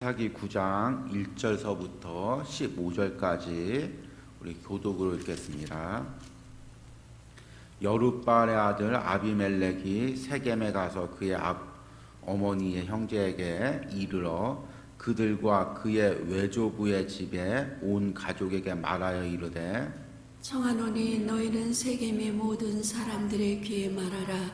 사기 9장 1절서부터 15절까지 우리 교독으로 읽겠습니다. 여룻바알의 아들 아비멜렉이 세겜에 가서 그의 어머니의 형제에게 이르러 그들과 그의 외조부의 집에 온 가족에게 말하여 이르되 청하노니 너희는 세겜의 모든 사람들의 귀에 말하라.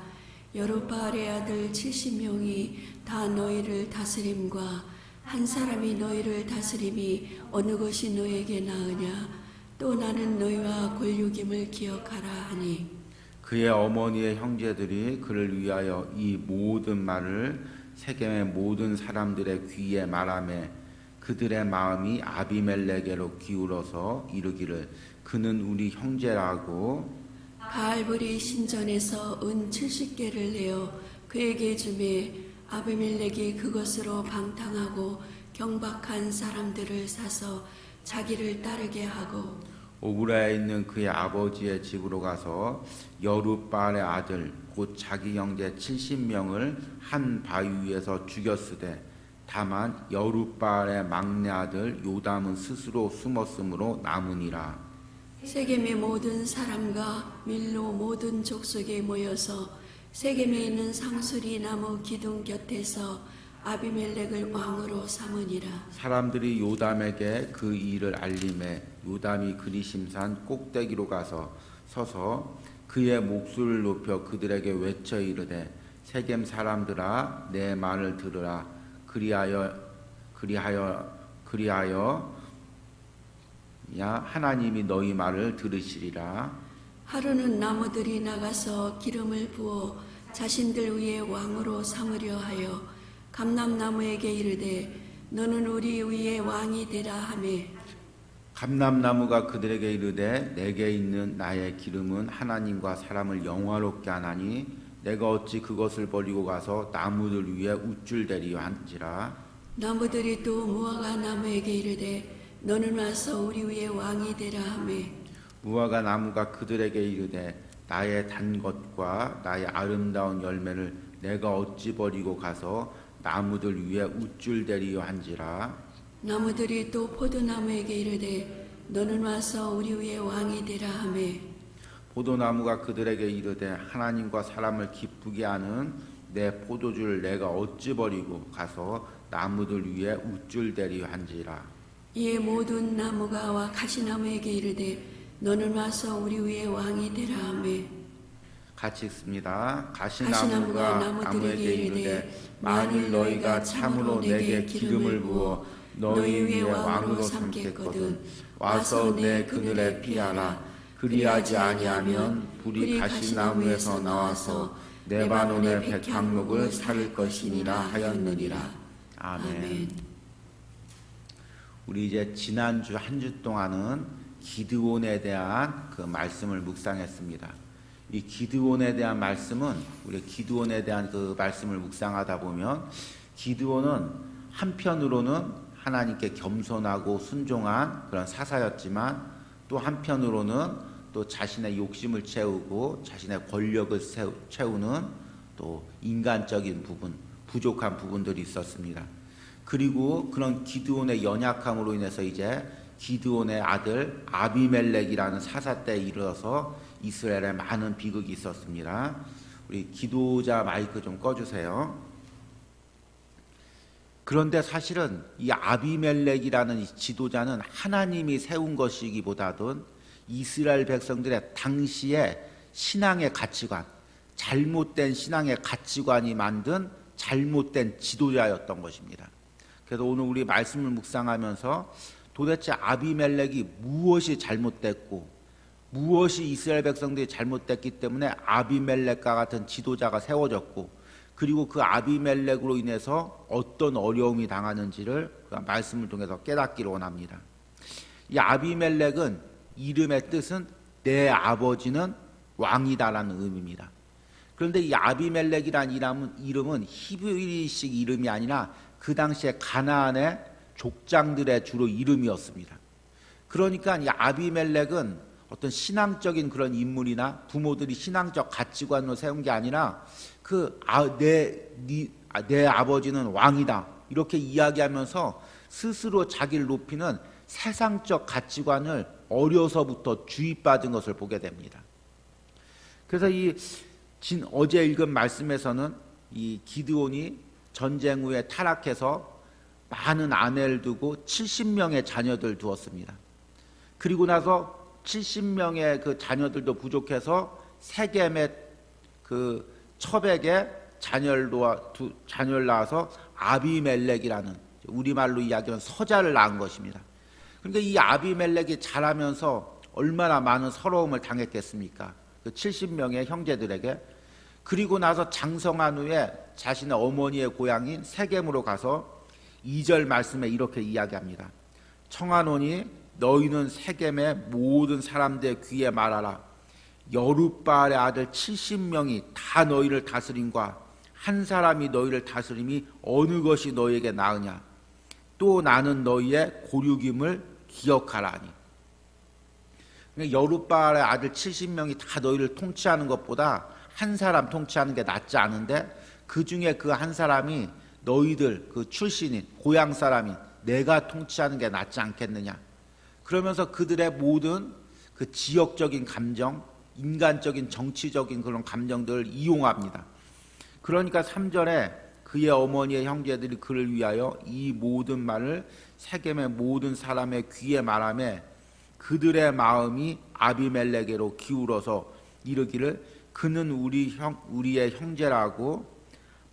여룻바알의 아들 70명이 다 너희를 다스림과 한 사람이 너희를 다스림이 어느 것이 너에게 나으냐. 또 나는 너희와 권육임을 기억하라 하니 그의 어머니의 형제들이 그를 위하여 이 모든 말을 세겜의 모든 사람들의 귀에 말하매 그들의 마음이 아비멜렉에로 기울어서 이르기를 그는 우리 형제라고 바알불이 신전에서 은 70개를 내어 그에게 주매 아비멜렉이 그것으로 방탕하고 경박한 사람들을 사서 자기를 따르게 하고 오브라에 있는 그의 아버지의 집으로 가서 여룻바알의 아들 곧 자기 형제 70명을 한 바위 위에서 죽였으되 다만 여룻바알의 막내 아들 요담은 스스로 숨었으므로 남으니라. 세겜의 모든 사람과 밀로 모든 족속에 모여서 세겜에 있는 상수리 나무 기둥 곁에서 아비멜렉을 왕으로 삼으니라. 사람들이 요담에게 그 일을 알림해 요담이 그리심산 꼭대기로 가서 서서 그의 목소리를 높여 그들에게 외쳐 이르되 세겜 사람들아 내 말을 들으라. 그리하여 하나님이 너희 말을 들으시리라. 하루는 나무들이 나가서 기름을 부어 자신들 위에 왕으로 삼으려 하여 감람나무에게 이르되 너는 우리 위에 왕이 되라 하매 감람나무가 그들에게 이르되 내게 있는 나의 기름은 하나님과 사람을 영화롭게 하나니 내가 어찌 그것을 버리고 가서 나무들 위에 우쭐대리요 한지라. 나무들이 또 무화과 나무에게 이르되 너는 와서 우리 위에 왕이 되라 하매 무화과 나무가 그들에게 이르되 나의 단 것과 나의 아름다운 열매를 내가 어찌 버리고 가서 나무들 위에 우쭐대리요 한지라. 나무들이 또 포도나무에게 이르되 너는 와서 우리 위에 왕이 되라 하매 포도나무가 그들에게 이르되 하나님과 사람을 기쁘게 하는 내 포도주를 내가 어찌 버리고 가서 나무들 위에 우쭐대리요 한지라. 이에 모든 나무가 와 가시나무에게 이르되 너는 와서 우리 위에 왕이 되라 하매 같이 읽습니다. 가시나무가 가시나무가 나무들에게 이르되 만일 너희가 참으로 내게 기름을 부어 너희 위에 왕으로 삼겠거든 와서 내 그늘에 피하라. 그리하지 아니하면 불이 가시나무에서 나와서 레바논의 백향목을 살을 것이니라 하였느니라. 아멘. 우리 이제 지난주 한 주 동안은 기드온에 대한 그 말씀을 묵상했습니다. 이 기드온에 대한 말씀은 우리 기드온에 대한 그 말씀을 묵상하다 보면 기드온은 한편으로는 하나님께 겸손하고 순종한 그런 사사였지만 또 한편으로는 또 자신의 욕심을 채우고 자신의 권력을 채우는 또 인간적인 부분, 부족한 부분들이 있었습니다. 그리고 그런 기드온의 연약함으로 인해서 이제 기드온의 아들 아비멜렉이라는 사사 때에 이르러서 이스라엘에 많은 비극이 있었습니다. 우리 기도자 마이크 좀 꺼주세요. 그런데 사실은 이 아비멜렉이라는 이 지도자는 하나님이 세운 것이기보다는 이스라엘 백성들의 당시의 신앙의 가치관, 잘못된 신앙의 가치관이 만든 잘못된 지도자였던 것입니다. 그래서 오늘 우리 말씀을 묵상하면서 도대체 아비멜렉이 무엇이 잘못됐고 무엇이 이스라엘 백성들이 잘못됐기 때문에 아비멜렉과 같은 지도자가 세워졌고 그리고 그 아비멜렉으로 인해서 어떤 어려움이 당하는지를 말씀을 통해서 깨닫기를 원합니다. 이 아비멜렉은 이름의 뜻은 내 아버지는 왕이다라는 의미입니다. 그런데 이 아비멜렉이라는 이름은 히브리식 이름이 아니라 그 당시에 가나안의 족장들의 주로 이름이었습니다. 그러니까 이 아비멜렉은 어떤 신앙적인 그런 인물이나 부모들이 신앙적 가치관으로 세운 게 아니라 내 아버지는 왕이다. 이렇게 이야기하면서 스스로 자기를 높이는 세상적 가치관을 어려서부터 주입받은 것을 보게 됩니다. 그래서 어제 읽은 말씀에서는 이 기드온이 전쟁 후에 타락해서 많은 아내를 두고 70명의 자녀들 두었습니다. 그리고 나서 70명의 그 자녀들도 부족해서 세겜의 그 첩에게 자녀를 낳아서 아비멜렉이라는, 우리말로 이야기하면 서자를 낳은 것입니다. 그러니까 이 아비멜렉이 자라면서 얼마나 많은 서러움을 당했겠습니까? 그 70명의 형제들에게. 그리고 나서 장성한 후에 자신의 어머니의 고향인 세겜으로 가서 2절 말씀에 이렇게 이야기합니다. 청하노니 너희는 세겜의 모든 사람들의 귀에 말하라. 여룻바알의 아들 70명이 다 너희를 다스림과 한 사람이 너희를 다스림이 어느 것이 너희에게 나으냐. 또 나는 너희의 고륙임을 기억하라니. 그러니까 여룻바알의 아들 70명이 다 너희를 통치하는 것보다 한 사람 통치하는 게 낫지 않은데, 그 중에 그 한 사람이 너희들 그 출신인 고향 사람인 내가 통치하는 게 낫지 않겠느냐. 그러면서 그들의 모든 그 지역적인 감정, 인간적인 정치적인 그런 감정들을 이용합니다. 그러니까 3절에 그의 어머니의 형제들이 그를 위하여 이 모든 말을 세겜의 모든 사람의 귀에 말하며 그들의 마음이 아비멜렉에로 기울어서 이르기를 그는 우리의 형제라고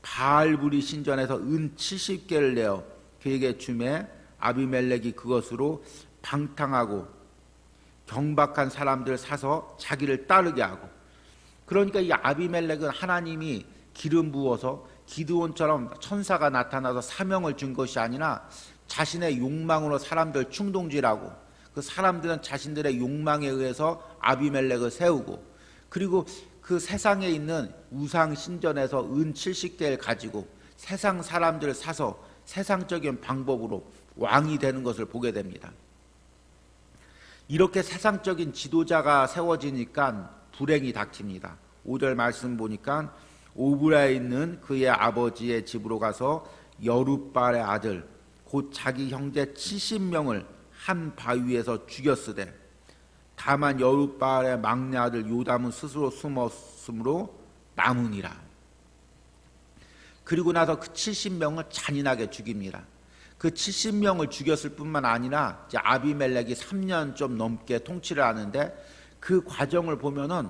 바알부리 신전에서 은 70개를 내어 그에게 주매 아비멜렉이 그것으로 방탕하고 경박한 사람들 사서 자기를 따르게 하고. 그러니까 이 아비멜렉은 하나님이 기름 부어서 기드온처럼 천사가 나타나서 사명을 준 것이 아니라 자신의 욕망으로 사람들 충동질하고, 그 사람들은 자신들의 욕망에 의해서 아비멜렉을 세우고, 그리고 그 세상에 있는 우상 신전에서 은 70개를 가지고 세상 사람들을 사서 세상적인 방법으로 왕이 되는 것을 보게 됩니다. 이렇게 세상적인 지도자가 세워지니까 불행이 닥칩니다. 5절 말씀 보니까 오브라에 있는 그의 아버지의 집으로 가서 여룻바알의 아들 곧 자기 형제 70명을 한 바위에서 죽였으되 다만 여룻바알의 막내 아들 요담은 스스로 숨었으므로 남으니라. 그리고 나서 그 70명을 잔인하게 죽입니다. 그 70명을 죽였을 뿐만 아니라 이제 아비멜렉이 3년 좀 넘게 통치를 하는데, 그 과정을 보면은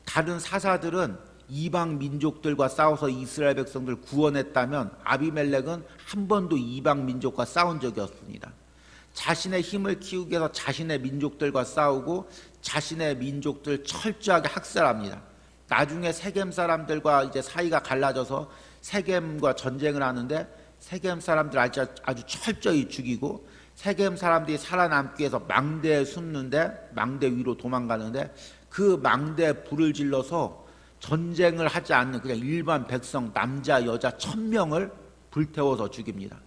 다른 사사들은 이방 민족들과 싸워서 이스라엘 백성들 구원했다면 아비멜렉은 한 번도 이방 민족과 싸운 적이 없습니다. 자신의 힘을 키우기 위해서 자신의 민족들과 싸우고 자신의 민족들 철저하게 학살합니다. 나중에 세겜 사람들과 이제 사이가 갈라져서 세겜과 전쟁을 하는데 세겜 사람들 아주 철저히 죽이고, 세겜 사람들이 살아남기 위해서 망대에 숨는데 망대 위로 도망가는데 그 망대에 불을 질러서 전쟁을 하지 않는 그냥 일반 백성 남자 여자 1000명을 불태워서 죽입니다.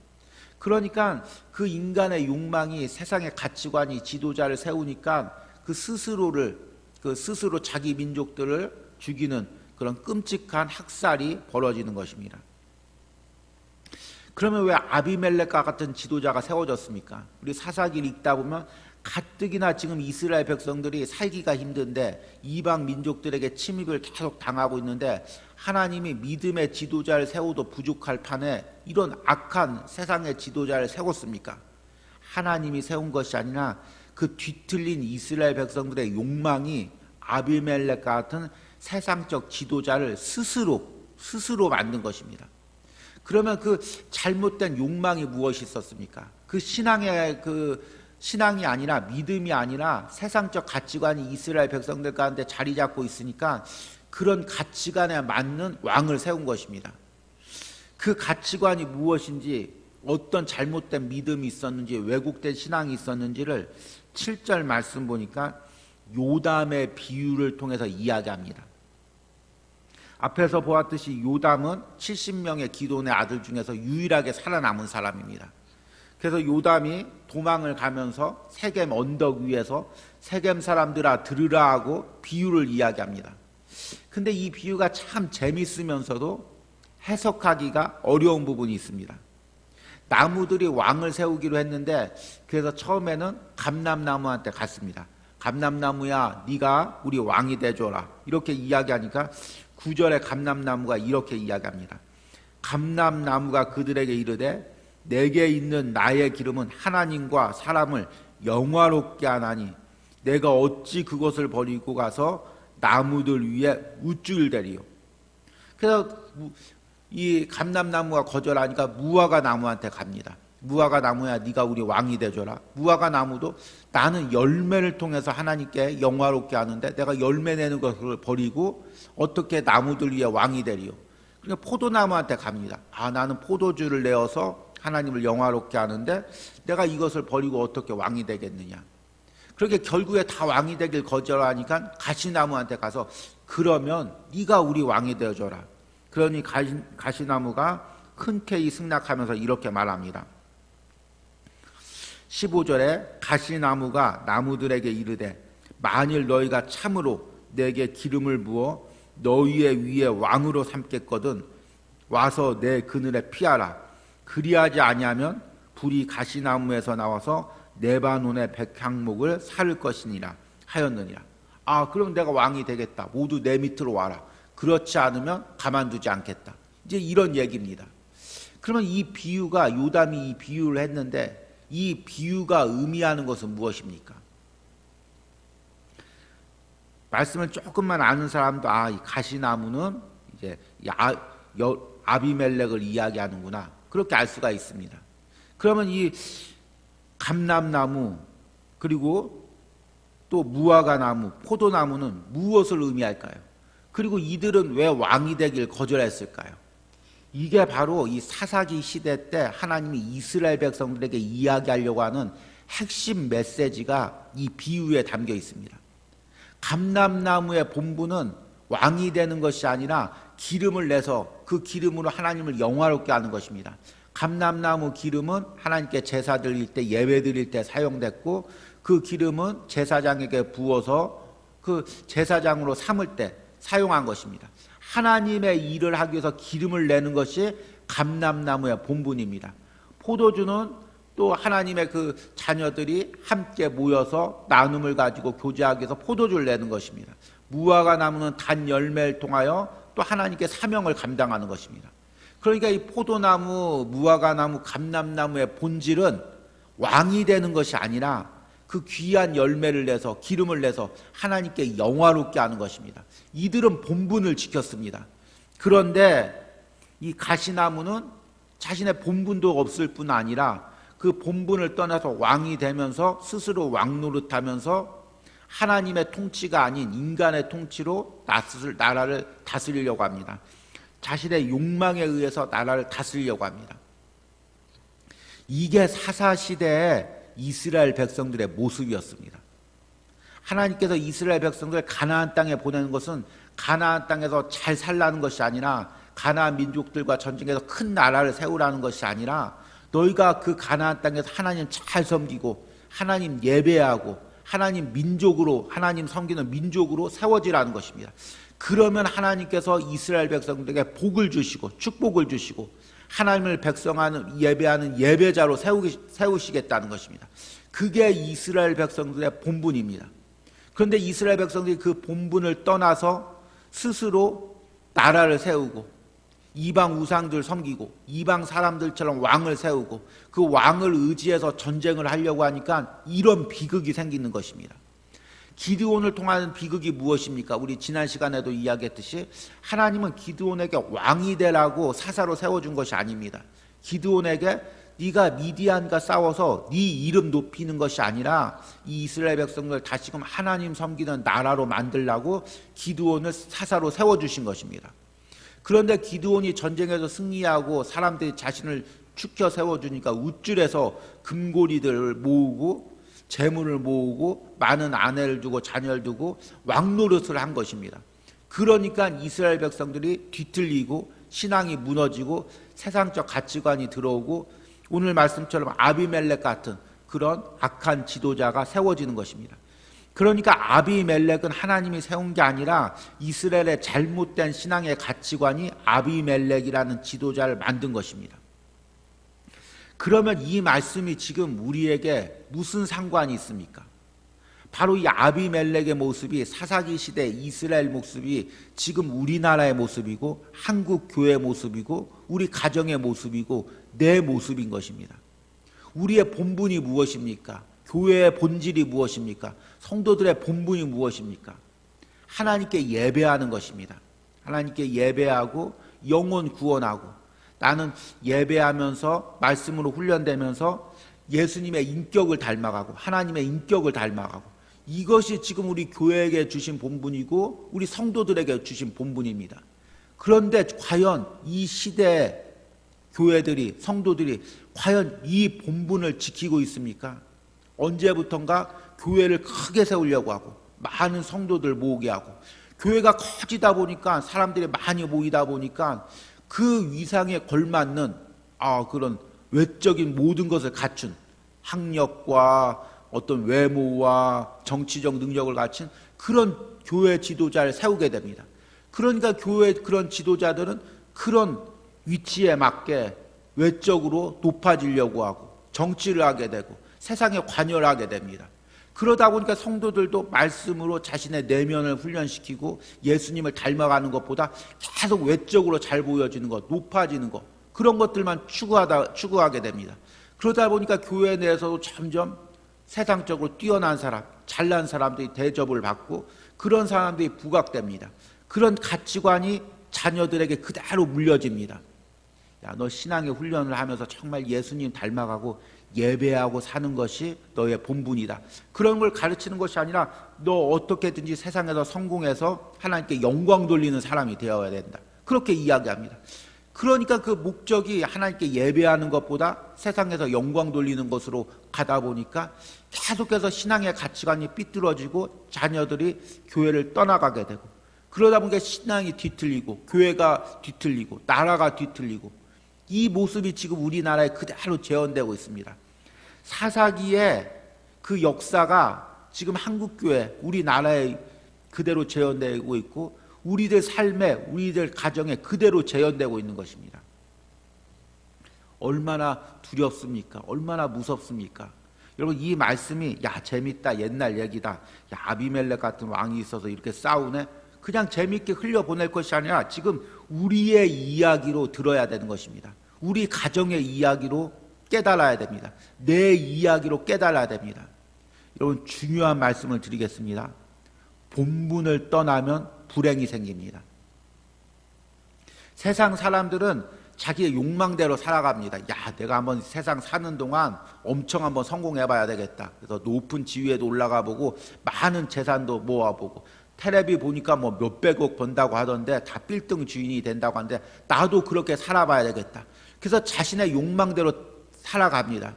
그러니까 그 인간의 욕망이, 세상의 가치관이 지도자를 세우니까 그 스스로 자기 민족들을 죽이는 그런 끔찍한 학살이 벌어지는 것입니다. 그러면 왜 아비멜렉과 같은 지도자가 세워졌습니까? 우리 사사기를 읽다 보면 가뜩이나 지금 이스라엘 백성들이 살기가 힘든데 이방 민족들에게 침입을 계속 당하고 있는데 하나님이 믿음의 지도자를 세워도 부족할 판에 이런 악한 세상의 지도자를 세웠습니까? 하나님이 세운 것이 아니라 그 뒤틀린 이스라엘 백성들의 욕망이 아비멜렉과 같은 세상적 지도자를 스스로 만든 것입니다. 그러면 그 잘못된 욕망이 무엇이 있었습니까? 그 신앙이 아니라, 믿음이 아니라 세상적 가치관이 이스라엘 백성들 가운데 자리 잡고 있으니까 그런 가치관에 맞는 왕을 세운 것입니다. 그 가치관이 무엇인지, 어떤 잘못된 믿음이 있었는지, 왜곡된 신앙이 있었는지를 7절 말씀 보니까 요담의 비유를 통해서 이야기합니다. 앞에서 보았듯이 요담은 70명의 기드온의 아들 중에서 유일하게 살아남은 사람입니다. 그래서 요담이 도망을 가면서 세겜 언덕 위에서 세겜 사람들아 들으라 하고 비유를 이야기합니다. 근데 이 비유가 참 재밌으면서도 해석하기가 어려운 부분이 있습니다. 나무들이 왕을 세우기로 했는데 그래서 처음에는 감람나무한테 갔습니다. 감람나무야, 네가 우리 왕이 돼줘라. 이렇게 이야기하니까 9절에 감람나무가 이렇게 이야기합니다. 감람나무가 그들에게 이르되 내게 있는 나의 기름은 하나님과 사람을 영화롭게 하나니 내가 어찌 그것을 버리고 가서 나무들 위에 우쭐 대리요. 그래서 이 감람나무가 거절하니까 무화과 나무한테 갑니다. 무화과 나무야, 네가 우리 왕이 되줘라. 무화과 나무도 나는 열매를 통해서 하나님께 영화롭게 하는데 내가 열매 내는 것을 버리고 어떻게 나무들 위에 왕이 되리요. 그러니까 포도나무한테 갑니다. 나는 포도주를 내어서 하나님을 영화롭게 하는데 내가 이것을 버리고 어떻게 왕이 되겠느냐. 그렇게 결국에 다 왕이 되길 거절하니까 가시나무한테 가서 그러면 네가 우리 왕이 되어줘라. 그러니 가시나무가 흔쾌히 승낙하면서 이렇게 말합니다. 15절에 가시나무가 나무들에게 이르되 만일 너희가 참으로 내게 기름을 부어 너희의 위에 왕으로 삼겠거든 와서 내 그늘에 피하라. 그리하지 아니하면 불이 가시나무에서 나와서 레바논의 백향목을 살을 것이니라 하였느니라. 그럼 내가 왕이 되겠다. 모두 내 밑으로 와라. 그렇지 않으면 가만두지 않겠다. 이제 이런 얘기입니다. 그러면 이 비유가 요담이 이 비유를 했는데 이 비유가 의미하는 것은 무엇입니까? 말씀을 조금만 아는 사람도 이 가시나무는 이제 아비멜렉을 이야기하는구나. 그렇게 알 수가 있습니다. 그러면 이 감람나무 그리고 또 무화과 나무, 포도나무는 무엇을 의미할까요? 그리고 이들은 왜 왕이 되길 거절했을까요? 이게 바로 이 사사기 시대 때 하나님이 이스라엘 백성들에게 이야기하려고 하는 핵심 메시지가 이 비유에 담겨 있습니다. 감람나무의 본분은 왕이 되는 것이 아니라 기름을 내서 그 기름으로 하나님을 영화롭게 하는 것입니다. 감람나무 기름은 하나님께 제사 드릴 때 예배 드릴 때 사용됐고 그 기름은 제사장에게 부어서 그 제사장으로 삼을 때 사용한 것입니다. 하나님의 일을 하기 위해서 기름을 내는 것이 감람나무의 본분입니다. 포도주는 또 하나님의 그 자녀들이 함께 모여서 나눔을 가지고 교제하기 위해서 포도주를 내는 것입니다. 무화과 나무는 단 열매를 통하여 또 하나님께 사명을 감당하는 것입니다. 그러니까 이 포도나무, 무화과 나무, 감람나무의 본질은 왕이 되는 것이 아니라 그 귀한 열매를 내서 기름을 내서 하나님께 영화롭게 하는 것입니다. 이들은 본분을 지켰습니다. 그런데 이 가시나무는 자신의 본분도 없을 뿐 아니라 그 본분을 떠나서 왕이 되면서 스스로 왕 노릇하면서 하나님의 통치가 아닌 인간의 통치로 나라를 다스리려고 합니다. 자신의 욕망에 의해서 나라를 다스리려고 합니다. 이게 사사시대의 이스라엘 백성들의 모습이었습니다. 하나님께서 이스라엘 백성들을 가나안 땅에 보내는 것은 가나안 땅에서 잘 살라는 것이 아니라 가나안 민족들과 전쟁해서 큰 나라를 세우라는 것이 아니라 너희가 그 가나안 땅에서 하나님 잘 섬기고 하나님 예배하고 하나님 민족으로 하나님 섬기는 민족으로 세워지라는 것입니다. 그러면 하나님께서 이스라엘 백성들에게 복을 주시고 축복을 주시고 하나님을 백성하는 예배하는 예배자로 세우시겠다는 것입니다. 그게 이스라엘 백성들의 본분입니다. 그런데 이스라엘 백성들이 그 본분을 떠나서 스스로 나라를 세우고 이방 우상들 섬기고 이방 사람들처럼 왕을 세우고 그 왕을 의지해서 전쟁을 하려고 하니까 이런 비극이 생기는 것입니다. 기드온을 통하는 비극이 무엇입니까? 우리 지난 시간에도 이야기했듯이 하나님은 기드온에게 왕이 되라고 사사로 세워준 것이 아닙니다. 기드온에게 네가 미디안과 싸워서 네 이름 높이는 것이 아니라 이 이스라엘 백성들 다시금 하나님 섬기는 나라로 만들라고 기드온을 사사로 세워주신 것입니다. 그런데 기드온이 전쟁에서 승리하고 사람들이 자신을 축혀 세워주니까 우쭐해서 금고리들을 모으고 재물을 모으고 많은 아내를 두고 자녀를 두고 왕노릇을 한 것입니다. 그러니까 이스라엘 백성들이 뒤틀리고 신앙이 무너지고 세상적 가치관이 들어오고 오늘 말씀처럼 아비멜렉 같은 그런 악한 지도자가 세워지는 것입니다. 그러니까 아비멜렉은 하나님이 세운 게 아니라 이스라엘의 잘못된 신앙의 가치관이 아비멜렉이라는 지도자를 만든 것입니다. 그러면 이 말씀이 지금 우리에게 무슨 상관이 있습니까? 바로 이 아비멜렉의 모습이 사사기 시대 이스라엘 모습이 지금 우리나라의 모습이고 한국 교회의 모습이고 우리 가정의 모습이고 내 모습인 것입니다. 우리의 본분이 무엇입니까? 교회의 본질이 무엇입니까? 성도들의 본분이 무엇입니까? 하나님께 예배하는 것입니다. 하나님께 예배하고 영혼 구원하고, 나는 예배하면서 말씀으로 훈련되면서 예수님의 인격을 닮아가고 하나님의 인격을 닮아가고, 이것이 지금 우리 교회에게 주신 본분이고 우리 성도들에게 주신 본분입니다. 그런데 과연 이 시대의 교회들이, 성도들이 과연 이 본분을 지키고 있습니까? 언제부턴가 교회를 크게 세우려고 하고 많은 성도들 모으게 하고, 교회가 커지다 보니까 사람들이 많이 모이다 보니까 그 위상에 걸맞는 그런 외적인 모든 것을 갖춘 학력과 어떤 외모와 정치적 능력을 갖춘 그런 교회 지도자를 세우게 됩니다. 그러니까 교회 그런 지도자들은 그런 위치에 맞게 외적으로 높아지려고 하고 정치를 하게 되고 세상에 관여를 하게 됩니다. 그러다 보니까 성도들도 말씀으로 자신의 내면을 훈련시키고 예수님을 닮아가는 것보다 계속 외적으로 잘 보여지는 것, 높아지는 것, 그런 것들만 추구하게 됩니다. 그러다 보니까 교회 내에서도 점점 세상적으로 뛰어난 사람, 잘난 사람들이 대접을 받고 그런 사람들이 부각됩니다. 그런 가치관이 자녀들에게 그대로 물려집니다. 야, 너 신앙의 훈련을 하면서 정말 예수님 닮아가고 예배하고 사는 것이 너의 본분이다. 그런 걸 가르치는 것이 아니라 너 어떻게든지 세상에서 성공해서 하나님께 영광 돌리는 사람이 되어야 된다. 그렇게 이야기합니다. 그러니까 그 목적이 하나님께 예배하는 것보다 세상에서 영광 돌리는 것으로 가다 보니까 계속해서 신앙의 가치관이 삐뚤어지고 자녀들이 교회를 떠나가게 되고, 그러다 보니까 신앙이 뒤틀리고 교회가 뒤틀리고 나라가 뒤틀리고, 이 모습이 지금 우리나라에 그대로 재현되고 있습니다. 사사기의 그 역사가 지금 한국교회, 우리나라에 그대로 재현되고 있고 우리들 삶에, 우리들 가정에 그대로 재현되고 있는 것입니다. 얼마나 두렵습니까? 얼마나 무섭습니까? 여러분, 이 말씀이 재밌다, 옛날 얘기다, 아비멜렉 같은 왕이 있어서 이렇게 싸우네, 그냥 재밌게 흘려보낼 것이 아니라 지금 우리의 이야기로 들어야 되는 것입니다. 우리 가정의 이야기로 깨달아야 됩니다. 내 이야기로 깨달아야 됩니다. 여러분, 중요한 말씀을 드리겠습니다. 본분을 떠나면 불행이 생깁니다. 세상 사람들은 자기의 욕망대로 살아갑니다. 내가 한번 세상 사는 동안 엄청 한번 성공해봐야 되겠다. 그래서 높은 지위에도 올라가 보고 많은 재산도 모아보고, 텔레비 보니까 뭐 몇백억 번다고 하던데 다 빌딩 주인이 된다고 하는데 나도 그렇게 살아봐야 되겠다. 그래서 자신의 욕망대로 살아갑니다.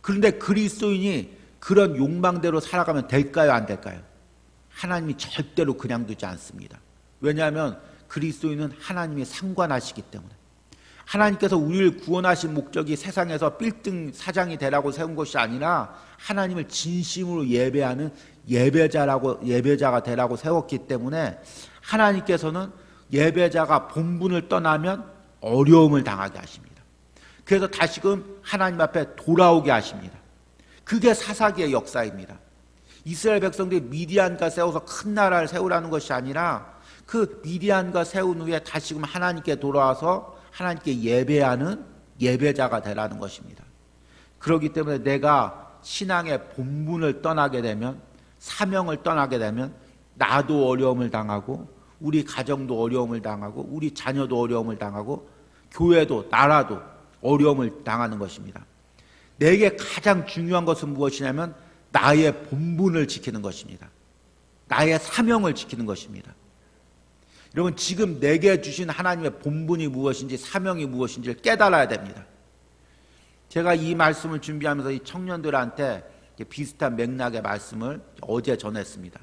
그런데 그리스도인이 그런 욕망대로 살아가면 될까요, 안 될까요? 하나님이 절대로 그냥 두지 않습니다. 왜냐하면 그리스도인은 하나님이 상관하시기 때문에. 하나님께서 우리를 구원하신 목적이 세상에서 빌딩 사장이 되라고 세운 것이 아니라 하나님을 진심으로 예배하는 예배자가 되라고 세웠기 때문에, 하나님께서는 예배자가 본분을 떠나면 어려움을 당하게 하십니다. 그래서 다시금 하나님 앞에 돌아오게 하십니다. 그게 사사기의 역사입니다. 이스라엘 백성들이 미디안과 세워서 큰 나라를 세우라는 것이 아니라 그 미디안과 세운 후에 다시금 하나님께 돌아와서 하나님께 예배하는 예배자가 되라는 것입니다. 그렇기 때문에 내가 신앙의 본분을 떠나게 되면, 사명을 떠나게 되면 나도 어려움을 당하고 우리 가정도 어려움을 당하고 우리 자녀도 어려움을 당하고 교회도 나라도 어려움을 당하는 것입니다. 내게 가장 중요한 것은 무엇이냐면 나의 본분을 지키는 것입니다. 나의 사명을 지키는 것입니다. 여러분, 지금 내게 주신 하나님의 본분이 무엇인지 사명이 무엇인지를 깨달아야 됩니다. 제가 이 말씀을 준비하면서 이 청년들한테 비슷한 맥락의 말씀을 어제 전했습니다.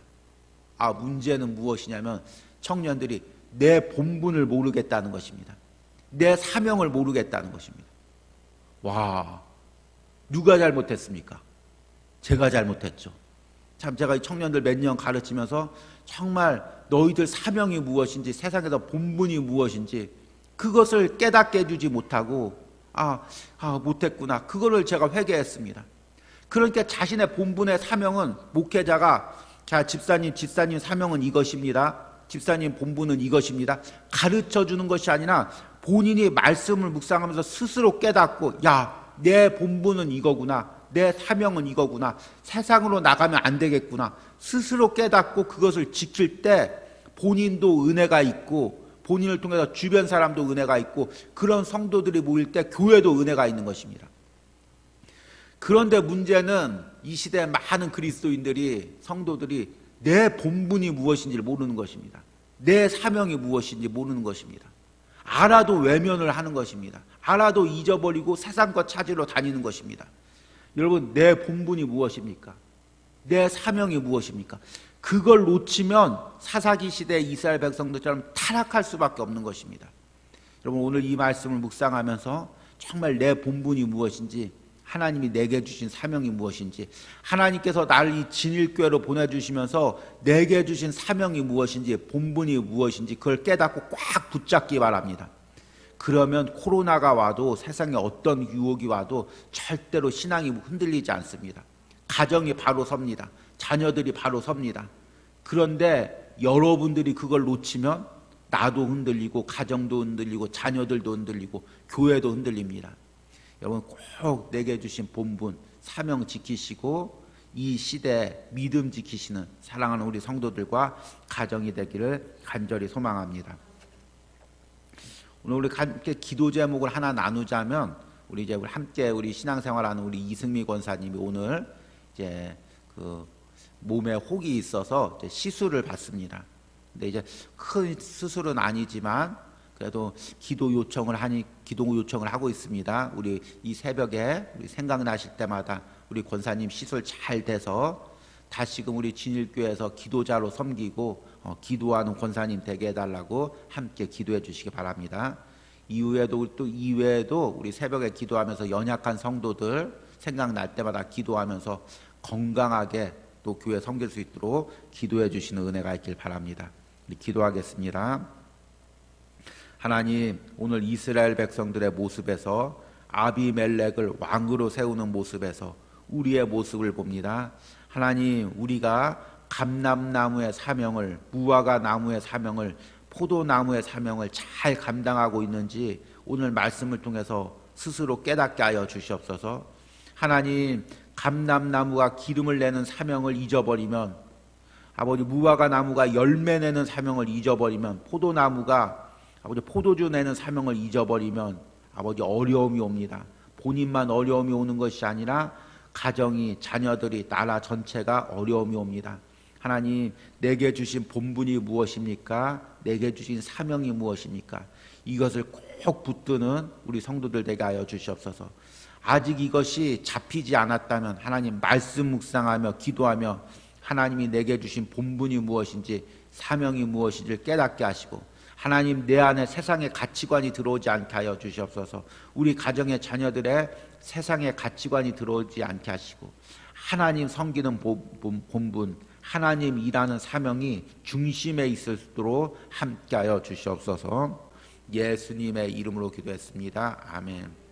문제는 무엇이냐면 청년들이 내 본분을 모르겠다는 것입니다. 내 사명을 모르겠다는 것입니다. 누가 잘못했습니까? 제가 잘못했죠. 참, 제가 이 청년들 몇 년 가르치면서 정말 너희들 사명이 무엇인지, 세상에서 본분이 무엇인지 그것을 깨닫게 해주지 못하고 못했구나. 그거를 제가 회개했습니다. 그러니까 자신의 본분의 사명은 목회자가 자 집사님 사명은 이것입니다. 집사님 본분은 이것입니다. 가르쳐 주는 것이 아니라 본인이 말씀을 묵상하면서 스스로 깨닫고 내 본분은 이거구나. 내 사명은 이거구나. 세상으로 나가면 안 되겠구나. 스스로 깨닫고 그것을 지킬 때 본인도 은혜가 있고 본인을 통해서 주변 사람도 은혜가 있고 그런 성도들이 모일 때 교회도 은혜가 있는 것입니다. 그런데 문제는 이 시대의 많은 그리스도인들이 성도들이 내 본분이 무엇인지를 모르는 것입니다. 내 사명이 무엇인지 모르는 것입니다. 알아도 외면을 하는 것입니다. 알아도 잊어버리고 세상과 찾으러 다니는 것입니다. 여러분, 내 본분이 무엇입니까? 내 사명이 무엇입니까? 그걸 놓치면 사사기 시대 이스라엘 백성들처럼 타락할 수밖에 없는 것입니다. 여러분, 오늘 이 말씀을 묵상하면서 정말 내 본분이 무엇인지, 하나님이 내게 주신 사명이 무엇인지, 하나님께서 나를 이 진일교회로 보내주시면서 내게 주신 사명이 무엇인지, 본분이 무엇인지 그걸 깨닫고 꽉 붙잡기 바랍니다. 그러면 코로나가 와도 세상에 어떤 유혹이 와도 절대로 신앙이 흔들리지 않습니다. 가정이 바로 섭니다. 자녀들이 바로 섭니다. 그런데 여러분들이 그걸 놓치면 나도 흔들리고 가정도 흔들리고 자녀들도 흔들리고 교회도 흔들립니다. 여러분 꼭 내게 주신 본분, 사명 지키시고 이 시대에 믿음 지키시는 사랑하는 우리 성도들과 가정이 되기를 간절히 소망합니다. 오늘 우리 함께 기도 제목을 하나 나누자면 우리 함께 우리 신앙생활하는 우리 이승미 권사님이 오늘 이제 그 몸에 혹이 있어서 이제 시술을 받습니다. 근데 이제 큰 수술은 아니지만 그래도 기도 요청을 하고 있습니다. 우리 이 새벽에 우리 생각나실 때마다 우리 권사님 시술 잘 돼서 다시금 우리 진일교회에서 기도자로 섬기고 기도하는 권사님 되게 해달라고 함께 기도해 주시기 바랍니다. 이외에도 우리 새벽에 기도하면서 연약한 성도들 생각날 때마다 기도하면서 건강하게 또 교회 섬길 수 있도록 기도해 주시는 은혜가 있길 바랍니다. 우리 기도하겠습니다. 하나님, 오늘 이스라엘 백성들의 모습에서 아비멜렉을 왕으로 세우는 모습에서 우리의 모습을 봅니다. 하나님, 우리가 감람나무의 사명을, 무화과 나무의 사명을, 포도나무의 사명을 잘 감당하고 있는지 오늘 말씀을 통해서 스스로 깨닫게 하여 주시옵소서. 하나님, 감람나무가 기름을 내는 사명을 잊어버리면, 아버지 무화과 나무가 열매 내는 사명을 잊어버리면, 포도나무가 아버지 포도주 내는 사명을 잊어버리면 아버지 어려움이 옵니다. 본인만 어려움이 오는 것이 아니라 가정이, 자녀들이, 나라 전체가 어려움이 옵니다. 하나님, 내게 주신 본분이 무엇입니까? 내게 주신 사명이 무엇입니까? 이것을 꼭 붙드는 우리 성도들 되게 하여 주시옵소서. 아직 이것이 잡히지 않았다면 하나님 말씀 묵상하며 기도하며 하나님이 내게 주신 본분이 무엇인지 사명이 무엇인지를 깨닫게 하시고 하나님 내 안에 세상의 가치관이 들어오지 않게 하여 주시옵소서. 우리 가정의 자녀들의 세상의 가치관이 들어오지 않게 하시고 하나님 섬기는 본분, 하나님 일하는 사명이 중심에 있을수록 함께 하여 주시옵소서. 예수님의 이름으로 기도했습니다. 아멘.